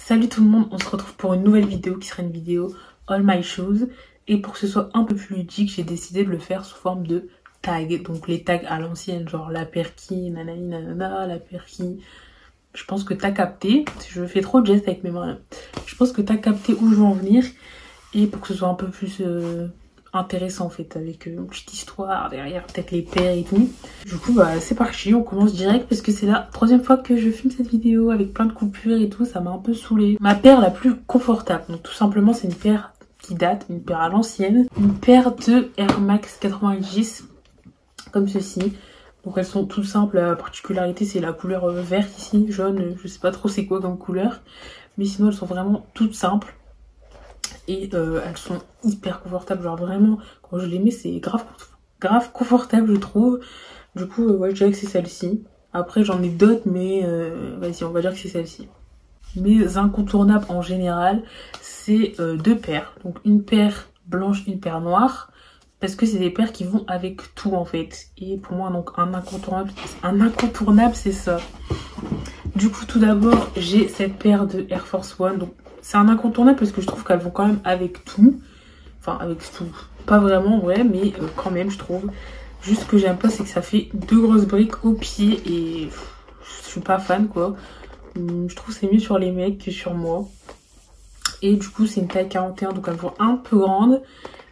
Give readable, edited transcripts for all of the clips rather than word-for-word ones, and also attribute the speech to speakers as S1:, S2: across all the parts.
S1: Salut tout le monde, on se retrouve pour une nouvelle vidéo qui sera une vidéo All My Shoes. Et pour que ce soit un peu plus ludique, j'ai décidé de le faire sous forme de tags. Donc les tags à l'ancienne, genre la paire qui, nanani nanana, la paire qui. Je pense que t'as capté. Je fais trop de gestes avec mes mains là. Je pense que t'as capté où je veux en venir. Et pour que ce soit un peu plus intéressant en fait, avec une petite histoire derrière, peut-être les paires et tout. Du coup bah c'est parti, on commence direct parce que c'est la troisième fois que je filme cette vidéo avec plein de coupures et tout, ça m'a un peu saoulée. Ma paire la plus confortable, donc tout simplement c'est une paire qui date, une paire à l'ancienne, une paire de Air Max 90 comme ceci. Donc elles sont toutes simples, la particularité c'est la couleur vert ici, jaune, je sais pas trop c'est quoi comme couleur, mais sinon elles sont vraiment toutes simples. Et elles sont hyper confortables, genre vraiment, quand je les mets, c'est grave confortable, je trouve. Du coup, ouais, je dirais que c'est celle-ci. Après, j'en ai d'autres, mais vas-y, on va dire que c'est celle-ci. Mes incontournables en général, c'est deux paires. Donc une paire blanche, une paire noire. Parce que c'est des paires qui vont avec tout, en fait. Et pour moi, donc, un incontournable, c'est ça. Du coup, tout d'abord, j'ai cette paire de Air Force One, donc c'est un incontournable parce que je trouve qu'elles vont quand même avec tout. Enfin, avec tout. Pas vraiment, ouais, mais quand même, je trouve. Juste ce que j'aime pas, c'est que ça fait deux grosses briques au pied et je suis pas fan, quoi. Je trouve que c'est mieux sur les mecs que sur moi. Et du coup, c'est une taille 41, donc elles vont un peu grandes.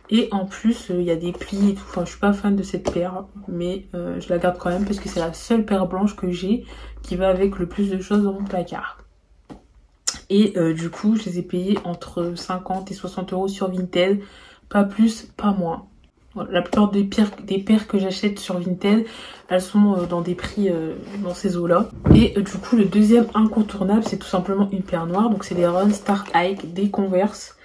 S1: Et en plus, il y a des plis et tout. Enfin, je suis pas fan de cette paire, mais je la garde quand même parce que c'est la seule paire blanche que j'ai qui va avec le plus de choses dans mon placard. Et du coup, je les ai payés entre 50 et 60 € sur Vinted. Pas plus, pas moins. Voilà, la plupart des paires que j'achète sur Vinted, elles sont dans des prix dans ces eaux-là. Et du coup, le deuxième incontournable, c'est tout simplement une paire noire. Donc c'est des Run Star Hike, des Converse.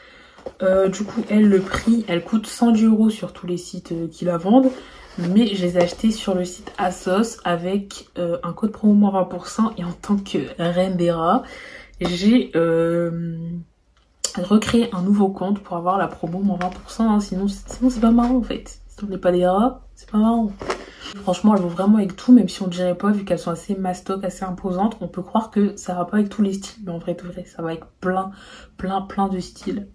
S1: Du coup, le prix, elle coûte 110 € sur tous les sites qui la vendent. Mais je les ai achetées sur le site ASOS avec un code promo moins 20%. Et en tant que reine des rats, j'ai recréé un nouveau compte pour avoir la promo moins 20%. Hein. Sinon c'est pas marrant en fait. Si on n'est pas des rats, c'est pas marrant. Franchement, elles vont vraiment avec tout, même si on dirait pas, vu qu'elles sont assez mastoc, assez imposantes. On peut croire que ça va pas avec tous les styles. Mais en vrai, ça va avec plein de styles.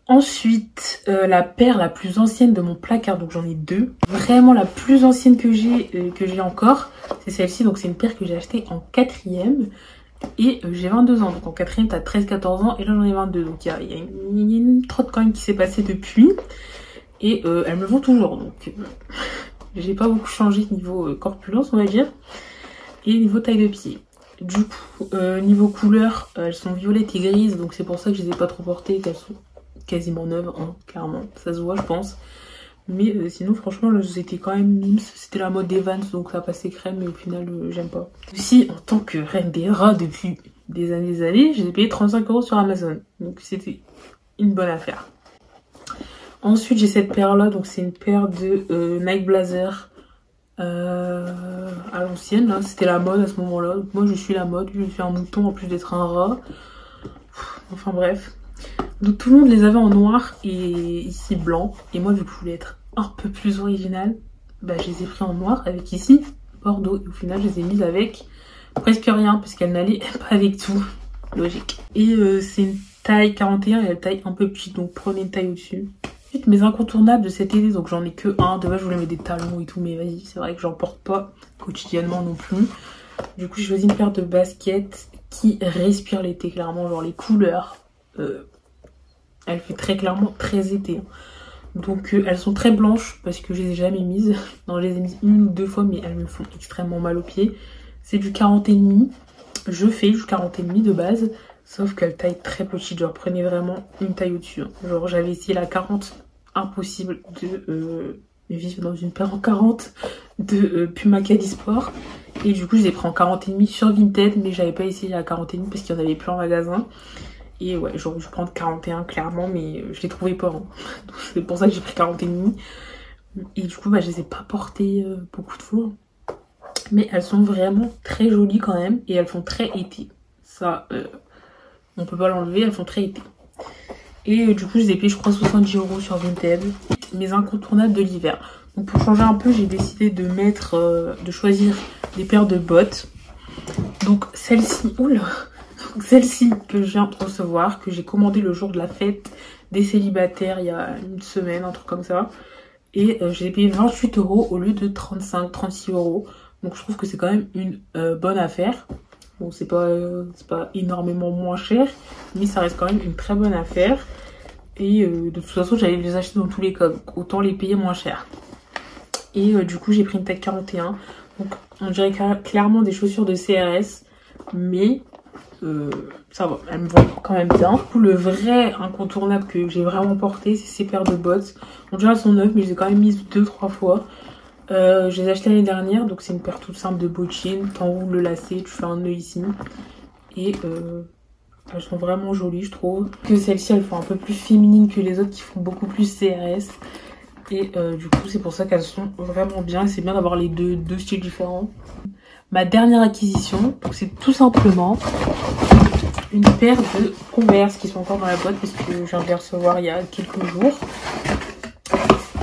S1: Ensuite, la paire la plus ancienne de mon placard, donc j'en ai deux. Vraiment la plus ancienne que j'ai encore, c'est celle-ci. Donc c'est une paire que j'ai achetée en 4e. Et j'ai 22 ans, donc en 4e t'as 13-14 ans et là j'en ai 22, donc il y a une trotte quand même qui s'est passée depuis. Et elles me vont toujours, donc j'ai pas beaucoup changé niveau corpulence on va dire. Et niveau taille de pied. Du coup, niveau couleur, elles sont violettes et grises, donc c'est pour ça que je les ai pas trop portées, qu'elles sont quasiment neuves, hein, clairement, ça se voit je pense. Mais sinon franchement c'était quand même, c'était la mode des Vans donc ça passait crème mais au final j'aime pas. Aussi en tant que reine des rats depuis des années, j'ai payé 35 € sur Amazon. Donc c'était une bonne affaire. Ensuite j'ai cette paire là, donc c'est une paire de Nike Blazer à l'ancienne. C'était la mode à ce moment là. Donc moi je suis la mode, je suis un mouton en plus d'être un rat. Enfin bref. Donc tout le monde les avait en noir et ici blanc. Et moi vu que je voulais être un peu plus original, bah je les ai pris en noir avec ici bordeaux. Et au final je les ai mises avec presque rien parce qu'elles n'allaient pas avec tout. Logique. Et c'est une taille 41 et elle taille un peu petite. Donc prenez une taille au-dessus. Ensuite mes incontournables de cet été, donc j'en ai que un. De base je voulais mettre des talons et tout, mais vas-y, c'est vrai que j'en porte pas quotidiennement non plus. Du coup j'ai choisi une paire de baskets qui respire l'été clairement, genre les couleurs. Elle fait très clairement très été. Donc elles sont très blanches parce que je les ai jamais mises. Non, je les ai mises une ou deux fois mais elles me font extrêmement mal aux pieds. C'est du 40,5. Je fais du 40,5 de base. Sauf qu'elle taille très petite. Genre prenez vraiment une taille au-dessus. Hein. Genre j'avais essayé la 40. Impossible de vivre dans une paire en 40 de Puma Cadisport. Et du coup je les ai pris en 40,5 sur Vinted. Mais j'avais pas essayé la 40,5 parce qu'il y en avait plus en magasin. Et ouais, j'aurais dû prendre 41 clairement, mais je les trouvais pas. Hein. C'est pour ça que j'ai pris 40,5. Et du coup, bah, je les ai pas portées beaucoup de fois. Mais elles sont vraiment très jolies quand même. Et elles font très été. Ça, on peut pas l'enlever, elles font très été. Et du coup, je les ai payées, je crois, 70 € sur Vinted. Mes incontournables de l'hiver. Donc pour changer un peu, j'ai décidé de mettre, de choisir des paires de bottes. Donc celle-ci, oula, celle-ci que je viens de recevoir, que j'ai commandé le jour de la fête des célibataires il y a une semaine, un truc comme ça. Et j'ai payé 28 € au lieu de 35-36 €. Donc je trouve que c'est quand même une bonne affaire. Bon, c'est pas énormément moins cher, mais ça reste quand même une très bonne affaire. Et de toute façon, j'allais les acheter dans tous les cas, donc autant les payer moins cher. Et du coup, j'ai pris une taille 41. Donc on dirait clairement des chaussures de CRS, mais ça va, elles me vont quand même bien. Du coup, le vrai incontournable que j'ai vraiment porté, c'est ces paires de bottes. On dirait elles sont neuves, mais je les ai quand même mises 2-3 fois. Je les ai achetées l'année dernière, donc c'est une paire toute simple de bottines. T'enroules le lacet, tu fais un nœud ici. Et elles sont vraiment jolies, je trouve. Que celles-ci, elles font un peu plus féminines que les autres qui font beaucoup plus CRS. Et du coup, c'est pour ça qu'elles sont vraiment bien. C'est bien d'avoir les deux styles différents. Ma dernière acquisition, c'est tout simplement une paire de Converse qui sont encore dans la boîte parce que je viens de les recevoir il y a quelques jours.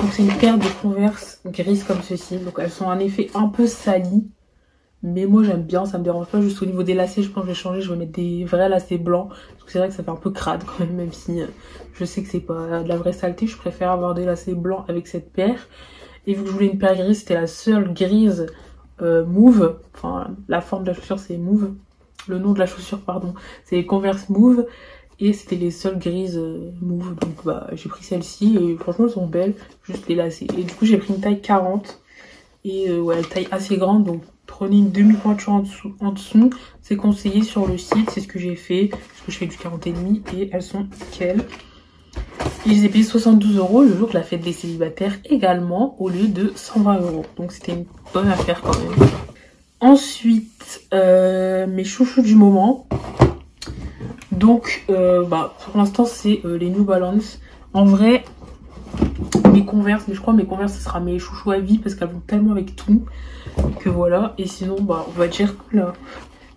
S1: Donc c'est une paire de Converse grises comme ceci. Donc elles sont en effet un peu salies. Mais moi j'aime bien, ça me dérange pas. Juste au niveau des lacets, je pense que je vais changer. Je vais mettre des vrais lacets blancs. Parce que c'est vrai que ça fait un peu crade quand même. Même si je sais que c'est pas de la vraie saleté. Je préfère avoir des lacets blancs avec cette paire. Et vu que je voulais une paire grise, c'était la seule grise Move. Enfin la forme de la chaussure c'est Move. Le nom de la chaussure pardon. C'est Converse Move. Et c'était les seules grises Move. Donc bah j'ai pris celle-ci. Et franchement elles sont belles. Juste les lacets. Et du coup j'ai pris une taille 40. Et ouais, taille assez grande. Donc prenez une demi-pointure en dessous. C'est conseillé sur le site. C'est ce que j'ai fait. Parce que je fais du 40,5. Et elles sont nickel. Et je les ai payées 72 € le jour de la fête des célibataires également. Au lieu de 120 €. Donc c'était une bonne affaire quand même. Ensuite, mes chouchous du moment. Donc, bah, pour l'instant, c'est les New Balance. En vrai, mes Converse, mais je crois que mes Converse, ce sera mes chouchous à vie parce qu'elles vont tellement avec tout que voilà. Et sinon, bah, on va dire là,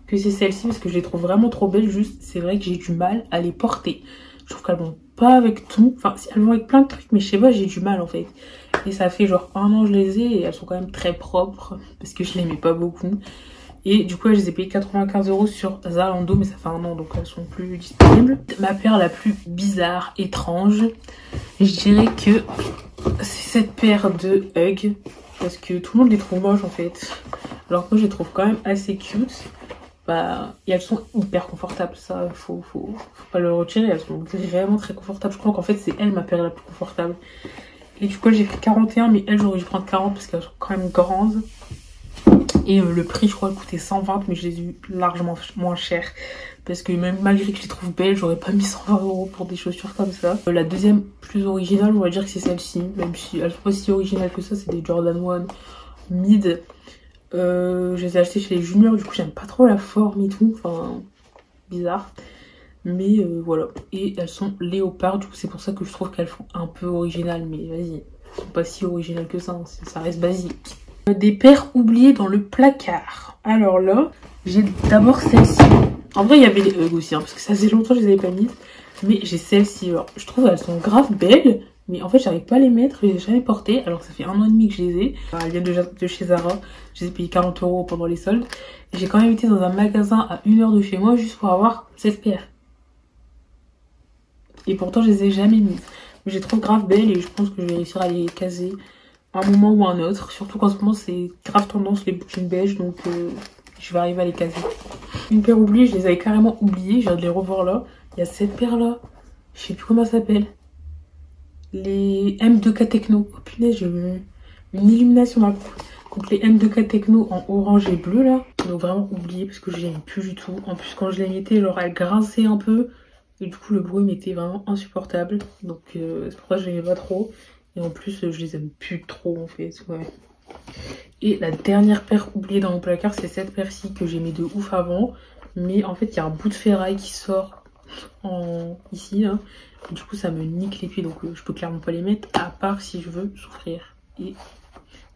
S1: que c'est celle-ci parce que je les trouve vraiment trop belles. Juste, c'est vrai que j'ai du mal à les porter. Je trouve qu'elles vont pas avec tout. Enfin, elles vont avec plein de trucs, mais je sais pas, j'ai du mal en fait. Et ça fait genre 1 an que je les ai et elles sont quand même très propres parce que je les mets pas beaucoup. Et du coup, je les ai payées 95 € sur Zalando, mais ça fait 1 an, donc elles sont plus disponibles. Ma paire la plus bizarre, étrange, je dirais que c'est cette paire de Hug. Parce que tout le monde les trouve moches en fait. Alors que moi, je les trouve quand même assez cute. Bah, et elles sont hyper confortables, ça, faut pas le retirer. Elles sont vraiment très confortables. Je crois qu'en fait, c'est elle ma paire la plus confortable. Et du coup, j'ai pris 41, mais elle, j'aurais dû prendre 40 parce qu'elles sont quand même grandes. Et le prix, je crois, coûtait 120, mais je les ai eu largement moins cher. Parce que même malgré que je les trouve belles, j'aurais pas mis 120 € pour des chaussures comme ça. La deuxième plus originale, on va dire que c'est celle-ci. Même si elles sont pas si originales que ça, c'est des Jordan 1 mid. Je les ai achetées chez les Juniors, du coup j'aime pas trop la forme et tout. Enfin, bizarre. Mais voilà. Et elles sont léopard, du coup c'est pour ça que je trouve qu'elles font un peu originales. Mais vas-y, elles sont pas si originales que ça, hein. Ça reste basique. Des paires oubliées dans le placard. Alors là, j'ai d'abord celle-ci. En vrai, il y avait les Hug aussi, hein, parce que ça faisait longtemps que je les avais pas mises. Mais j'ai celle-ci. Je trouve qu'elles sont grave belles. Mais en fait, j'arrive pas à les mettre. Je les ai jamais portées. Alors, ça fait 1 an et demi que je les ai. Elles viennent de chez Zara. Je les ai payées 40 € pendant les soldes. Et j'ai quand même été dans un magasin à 1 heure de chez moi juste pour avoir cette paire. Et pourtant, je les ai jamais mises. Mais j'ai trop grave belles et je pense que je vais réussir à les caser un moment ou un autre, surtout qu'en ce moment c'est grave tendance les bottines beige, donc je vais arriver à les caser. Une paire oubliée, je les avais carrément oubliées, je viens de les revoir là. Il y a cette paire là, je sais plus comment ça s'appelle. Les M2K Techno. Oh punaise, j'ai eu une illumination d'un coup. Donc les M2K Techno en orange et bleu là, donc vraiment oublié parce que je les aime plus du tout. En plus quand je les mettais, alors elles grinçaient un peu et du coup le bruit m'était vraiment insupportable. Donc c'est pour ça que je les aimais pas trop. Et en plus, je les aime plus trop en fait, ouais. Et la dernière paire oubliée dans mon placard, c'est cette paire-ci que j'aimais de ouf avant. Mais en fait, il y a un bout de ferraille qui sort ici, là. Et du coup, ça me nique les pieds, donc je peux clairement pas les mettre, à part si je veux souffrir. Et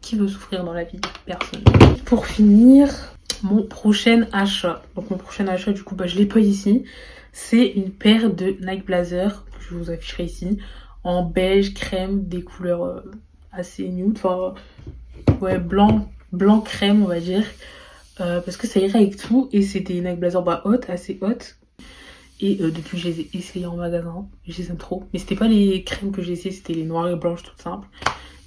S1: qui veut souffrir dans la vie? Personne. Pour finir, mon prochain achat. Donc mon prochain achat, du coup, bah, je l'ai pas ici. C'est une paire de Nike Blazer, que je vous afficherai ici. En beige, crème, des couleurs assez nude, enfin ouais, blanc crème on va dire, parce que ça irait avec tout. Et c'était une Nike Blazer bah, haute, assez haute, Et depuis que je les ai essayées en magasin, je les aime trop. Mais c'était pas les crèmes que j'ai essayées, c'était les noires et blanches toutes simples.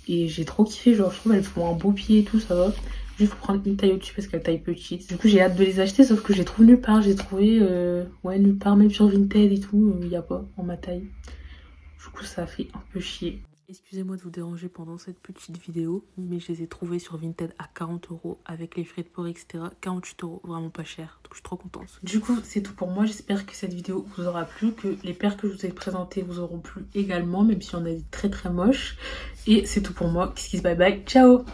S1: Et j'ai trop kiffé, genre je trouve elles font un beau pied et tout, ça va. Juste faut prendre une taille au-dessus parce qu'elle taille petite. Du coup j'ai hâte de les acheter, sauf que je les trouve nulle part. J'ai trouvé, ouais, nulle part, même sur Vinted et tout, il y a pas en ma taille. Du coup ça fait un peu chier. Excusez-moi de vous déranger pendant cette petite vidéo, mais je les ai trouvés sur Vinted à 40 € avec les frais de port, etc. 48 €, vraiment pas cher, donc je suis trop contente. Du coup, c'est tout pour moi. J'espère que cette vidéo vous aura plu, que les paires que je vous ai présentées vous auront plu également, même si on a des très très moches. Et c'est tout pour moi. Kiss kiss bye bye, ciao!